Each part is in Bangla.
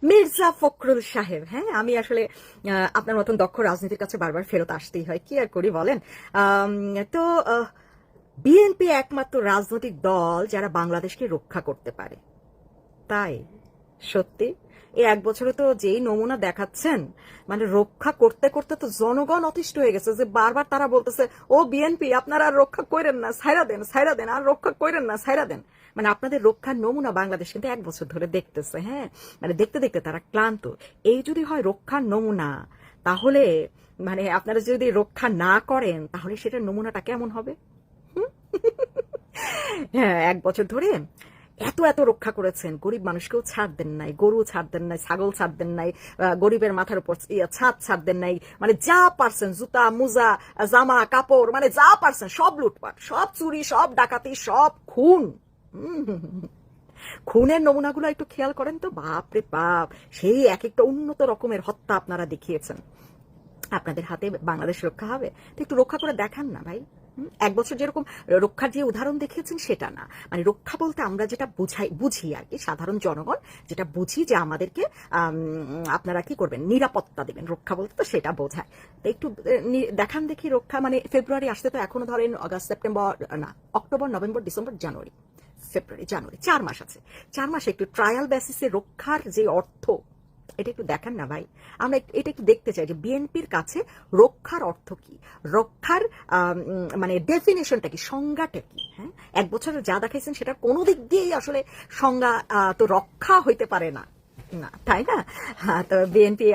মির্জা ফখরুল সাহেব, হ্যাঁ আমি আসলে আপনার মতন দক্ষ রাজনীতির কাছে বারবার ফেরত আসতেই হয়, কি আর করি বলেন। আম, তো বিএনপি একমাত্র রাজনৈতিক দল যারা বাংলাদেশকে রক্ষা করতে পারে, তাই সত্যি এই এক বছরে তো যেই নমুনা দেখাচ্ছেন, মানে রক্ষা করতে করতে তো জনগণ অতিষ্ঠ হয়ে গেছে, যে বারবার তারা বলতেছে ও বিএনপি আপনারা আর রক্ষা করেন না, ছাইরা দেন আর রক্ষা করেন না, ছাইরা দেন। মানে আপনাদের রক্ষার নমুনা বাংলাদেশ কিন্তু এক বছর ধরে দেখতেছে, হ্যাঁ মানে দেখতে দেখতে তারা ক্লান্ত। এই যদি হয় রক্ষার নমুনা, তাহলে মানে আপনারা যদি রক্ষা না করেন তাহলে সেটার নমুনাটা কেমন হবে? হ্যাঁ, এক বছর ধরে এত এত রক্ষা করেছেন, গরিব মানুষকেও ছাড় দেন নাই, গরু ছাড় দেন নাই, ছাগল ছাড় দেন নাই, গরিবের মাথার উপর ছাদ ছাড় দেন নাই, মানে যা পারছেন জুতা মুজা জামা কাপড় মানে যা পারছেন সব লুটপাট, সব চুরি, সব ডাকাতি, সব খুন। খুনের নমুনাগুলো একটু খেয়াল করেন তো, বাপ রে বাপ, সেই এক একটা উন্নত রকমের হত্যা আপনারা দেখিয়েছেন। আপনাদের হাতে বাংলাদেশ রক্ষা হবে? তো একটু রক্ষা করে দেখান না ভাই। এক বছর যেরকম রক্ষার যে উদাহরণ দেখিয়েছেন সেটা না, মানে রক্ষা বলতে আমরা যেটা বুঝি আর কি, সাধারণ জনগণ যেটা বুঝি যে আমাদেরকে আপনারা কি করবেন, নিরাপত্তা দেবেন, রক্ষা বলতে তো সেটা বোঝায়। তো একটু দেখান দেখি রক্ষা। মানে ফেব্রুয়ারি আসতে তো এখনো ধরেন আগস্ট সেপ্টেম্বর না, অক্টোবর নভেম্বর ডিসেম্বর জানুয়ারি, ফেব্রুয়ারি জানুয়ারি 4 মাস আছে। 4 মাসে একটু ট্রায়াল বেসিসে রক্ষার যে অর্থ, এটা একটু দেখান না ভাই। আমরা এটা একটু দেখতে চাই যে বিএনপির কাছে রক্ষার অর্থ কি, রক্ষার মানে ডেফিনেশনটা কি, সংজ্ঞাটা কি। হ্যাঁ, এক বছরে যা দেখাইছেন সেটা কোনো দিক দিয়েই আসলে সংজ্ঞা তো রক্ষা হইতে পারে না, না তাই না? হ্যাঁ, তো বিএনপি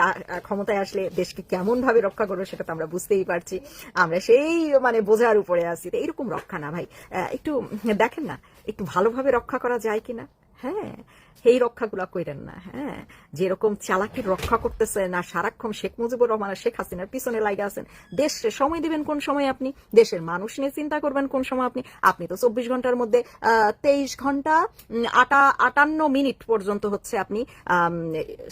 ক্ষমতায় আসলে দেশকে কেমন ভাবে রক্ষা করবে সেটা তো আমরা বুঝতেই পারছি। আমরা সেই মানে বোঝার উপরে আছি। তো এইরকম রক্ষা না ভাই, একটু দেখেন না একটু ভালোভাবে রক্ষা করা যায় কিনা। হ্যাঁ, এই রক্ষাগুলা কইরেন না। হ্যাঁ, যেরকম চালাকির রক্ষা করতেছেন আর সারাক্ষণ শেখ মুজিবুর রহমান আর শেখ হাসিনার পিছনে লাগে আছেন, দেশে সময় দিবেন কোন সময় আপনি, দেশের মানুষ নিয়ে চিন্তা করবেন কোন সময় আপনি। আপনি তো 24 ঘন্টার মধ্যে 23 ঘন্টা 58 মিনিট পর্যন্ত হচ্ছে আপনি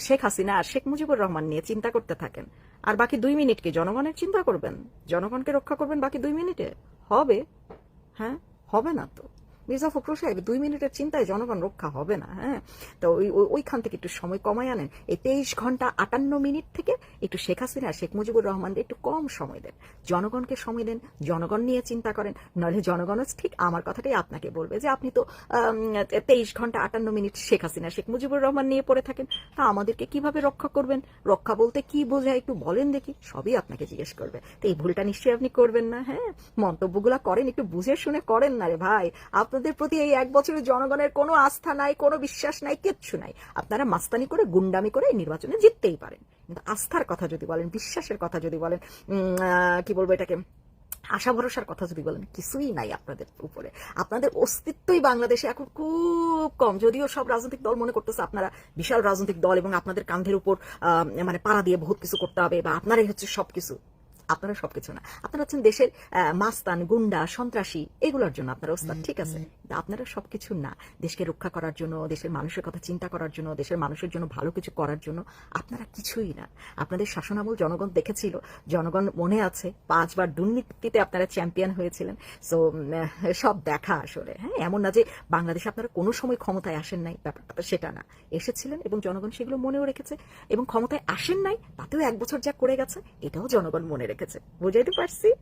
শেখ হাসিনা আর শেখ মুজিবুর রহমান নিয়ে চিন্তা করতে থাকেন, আর বাকি 2 মিনিট কি জনগণের চিন্তা করবেন, জনগণকে রক্ষা করবেন বাকি 2 মিনিটে? হবে? হ্যাঁ, হবে না তো। মির্জা ফখরুল সাহেব, 2 মিনিটের চিন্তায় জনগণ রক্ষা হবে না। হ্যাঁ, তো ওইখান থেকে একটু সময় কমায় আনেন, এই 23 ঘন্টা 58 মিনিট থেকে একটু শেখ হাসিনা শেখ মুজিবুর রহমানদের একটু কম সময় দেন, জনগণকে সময় দেন, জনগণ নিয়ে চিন্তা করেন। নইলে জনগণও ঠিক আমার কথাটাই আপনাকে বলবে যে আপনি তো 23 ঘন্টা 58 মিনিট শেখ হাসিনা শেখ মুজিবুর রহমান নিয়ে পড়ে থাকেন, তা আমাদেরকে কিভাবে রক্ষা করবেন? রক্ষা বলতে কি বোঝায় একটু বলেন দেখি, সবই আপনাকে জিজ্ঞেস করবে। তো এই ভুলটা নিশ্চয়ই আপনি করবেন না। হ্যাঁ, মন্তব্যগুলা করেন একটু বুঝে শুনে করেন না রে ভাই। আপনাদের প্রতি এই এক বছরে জনগণের কোনো আস্থা নাই, কোনো বিশ্বাস নাই, কিচ্ছু নাই। আপনারা মাস্তানি করে গুন্ডামি করে এই নির্বাচনে জিততেই পারেন, কিন্তু আস্থার কথা যদি বলেন, বিশ্বাসের কথা যদি বলেন, কি বলবো এটাকে, আশা ভরসার কথা যদি বলেন, কিছুই নাই আপনাদের উপরে। আপনাদের অস্তিত্বই বাংলাদেশে এখন খুব কম। যদিও সব রাজনৈতিক দল মনে করতেছে আপনারা বিশাল রাজনৈতিক দল এবং আপনাদের কাঁধের উপর মানে পাড়া দিয়ে বহুত কিছু করতে হবে, বা আপনারাই হচ্ছে সবকিছু। আপনারা সবকিছু না, আপনারা হচ্ছেন দেশের মাস্তান, গুন্ডা, সন্ত্রাসী, এগুলোর জন্য আপনারা ওস্তাদ, ঠিক আছে, কিন্তু আপনারা সবকিছু না। দেশকে রক্ষা করার জন্য, দেশের মানুষের কথা চিন্তা করার জন্য, দেশের মানুষের জন্য ভালো কিছু করার জন্য আপনারা কিছুই না। আপনাদের শাসনামল জনগণ দেখেছিল, জনগণ মনে আছে, 5বার দুর্নীতিতে আপনারা চ্যাম্পিয়ন হয়েছিলেন। সো সব দেখা আসলে। হ্যাঁ, এমন না যে বাংলাদেশে আপনারা কোনো সময় ক্ষমতায় আসেন নাই, ব্যাপারটা সেটা না, এসেছিলেন এবং জনগণ সেগুলো মনেও রেখেছে, এবং ক্ষমতায় আসেন নাই তাতেও এক বছর যা করে গেছে এটাও জনগণ মনে রেখেছে। বুঝাইতে পারছি?